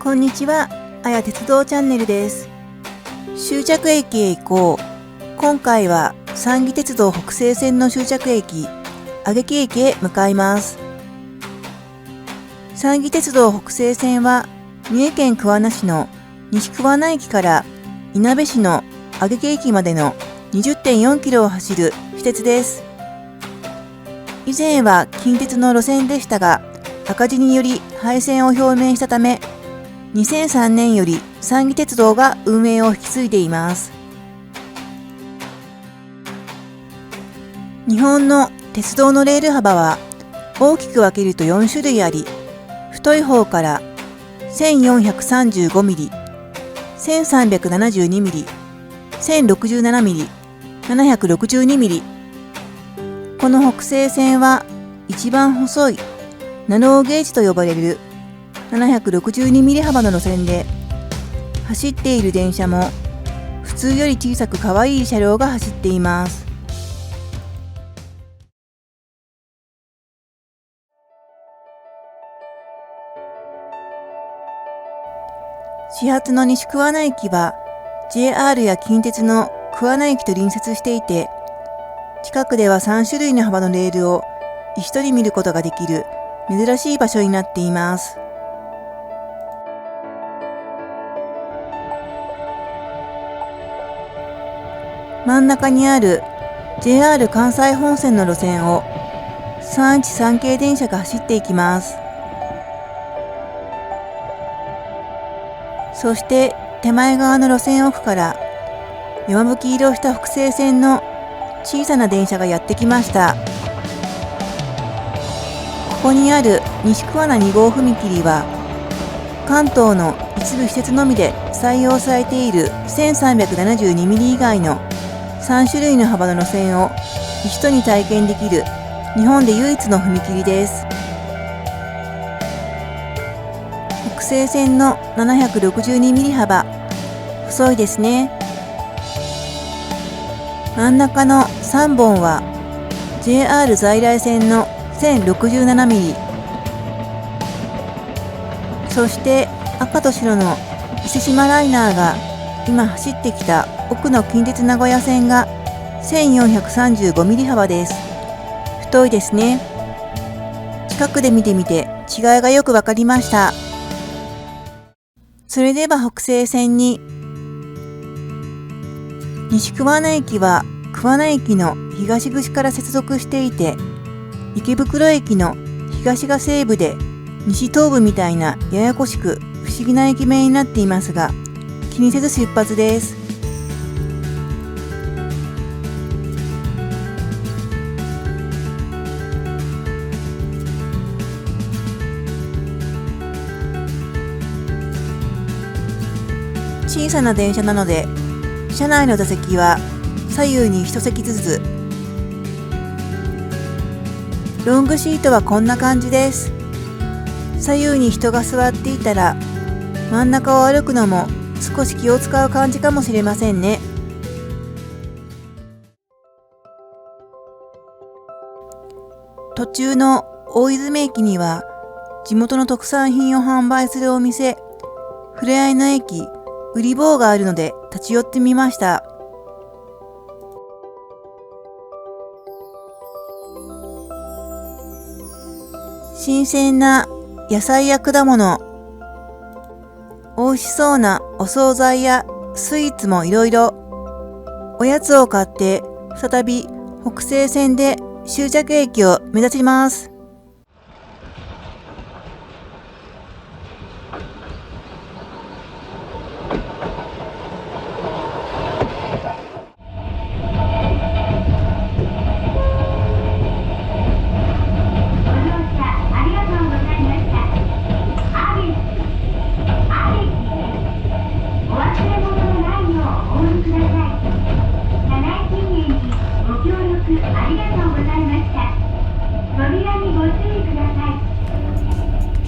こんにちは、あや鉄道チャンネルです。終着駅へ行こう。今回は山岐鉄道北西線の終着駅、揚木駅へ向かいます。山岐鉄道北西線は、三重県桑名市の西桑名駅からいなべ市の揚木駅までの 20.4 キロを走る私鉄です。以前は近鉄の路線でしたが、赤字により廃線を表明したため、2003年より山岐鉄道が運営を引き継いでいます。日本の鉄道のレール幅は大きく分けると4種類あり、太い方から1435ミリ、1372ミリ、1067ミリ、762ミリ。この北西線は一番細いナローゲージと呼ばれる762ミリ幅の路線で、走っている電車も普通より小さく可愛い車両が走っています。始発の西桑名駅は JR や近鉄の桑名駅と隣接していて、近くでは3種類の幅のレールを一度に見ることができる珍しい場所になっています。真ん中にある JR 関西本線の路線を313系電車が走っていきます。そして手前側の路線奥から山吹色をした北西線の小さな電車がやってきました。ここにある西桑名2号踏切は関東の一部施設のみで採用されている1372ミリ以外の3種類の幅の路線を一度に体験できる日本で唯一の踏切です。北西線の762ミリ幅、細いですね。真ん中の3本は JR 在来線の1067ミリ。そして赤と白の伊勢志摩ライナーが今走ってきた奥の近鉄名古屋線が1435ミリ幅です。太いですね。近くで見てみて違いがよくわかりました。それでは北西線に。西桑名駅は桑名駅の東口から接続していて、池袋駅の東が西部で西東部みたいなややこしく不思議な駅名になっていますが、気にせず出発です。小さな電車なので、車内の座席は左右に1席ずつ。ロングシートはこんな感じです。左右に人が座っていたら、真ん中を歩くのも少し気を使う感じかもしれませんね。途中の大泉駅には、地元の特産品を販売するお店、ふれあいの駅、売り坊があるので立ち寄ってみました。新鮮な野菜や果物、美味しそうなお惣菜やスイーツもいろいろ。おやつを買って再び北西線で終着駅を目指します。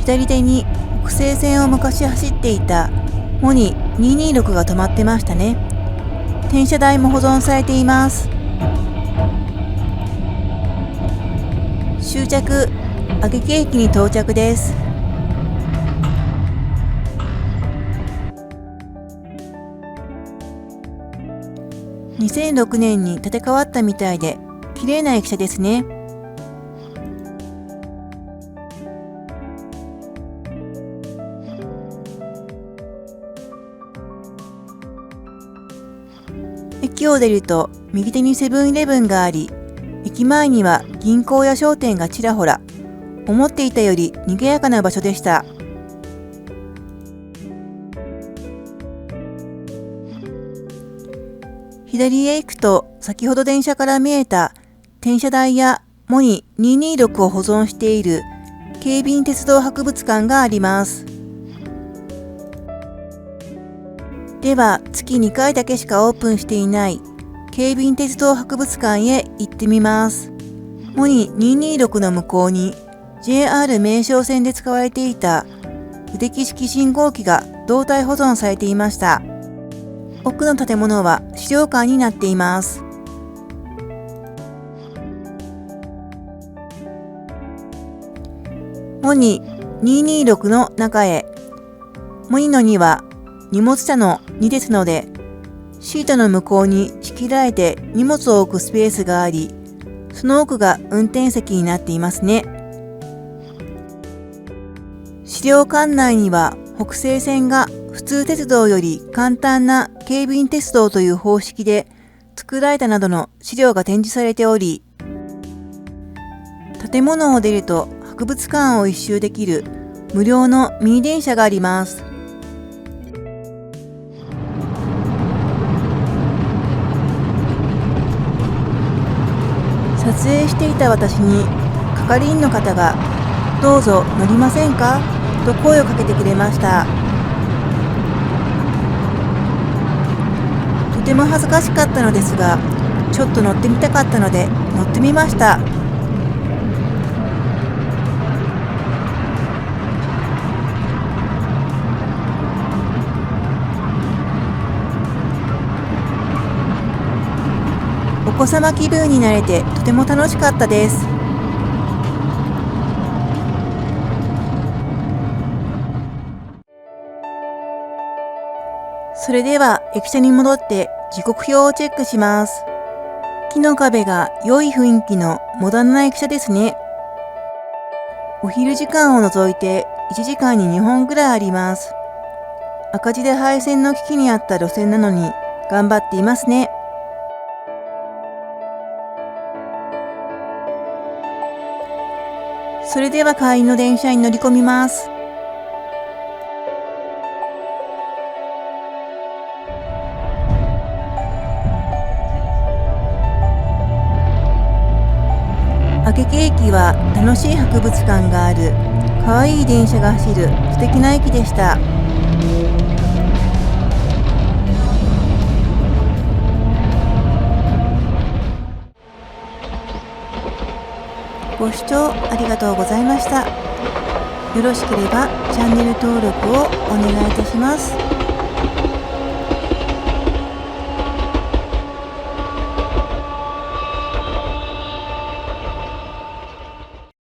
左手に北西線を昔走っていたモニ226が止まってましたね。転車台も保存されています。終着揚木駅に到着です。2006年に建て替わったみたいで、綺麗な駅舎ですね。駅を出ると右手にセブンイレブンがあり、駅前には銀行や商店がちらほら、思っていたより賑やかな場所でした。左へ行くと先ほど電車から見えた転車台やモニ226を保存している京浜鉄道博物館があります。では月2回だけしかオープンしていない京浜鉄道博物館へ行ってみます。モニ226の向こうに JR 名松線で使われていた腕木式信号機が動態保存されていました。奥の建物は資料館になっています。モニ226の中へ。モニの2は荷物車の2ですので、シートの向こうに仕切られて荷物を置くスペースがあり、その奥が運転席になっていますね。資料館内には北西線が普通鉄道より簡単な京浜鉄道という方式で作られたなどの資料が展示されており、建物を出ると博物館を一周できる無料のミニ電車があります。撮影していた私に係員の方がどうぞ乗りませんかと声をかけてくれました。とても恥ずかしかったのですが、ちょっと乗ってみたかったので乗ってみました。お子様気分になれてとても楽しかったです。それでは駅舎に戻って時刻表をチェックします。木の壁が良い雰囲気のモダンな駅舎ですね。お昼時間を除いて1時間に2本ぐらいあります。赤字で廃線の危機にあった路線なのに頑張っていますね。それでは帰りの電車に乗り込みます。明家駅は楽しい博物館がある、かわいい電車が走る素敵な駅でした。ご視聴ありがとうございました。よろしければチャンネル登録をお願いいたします。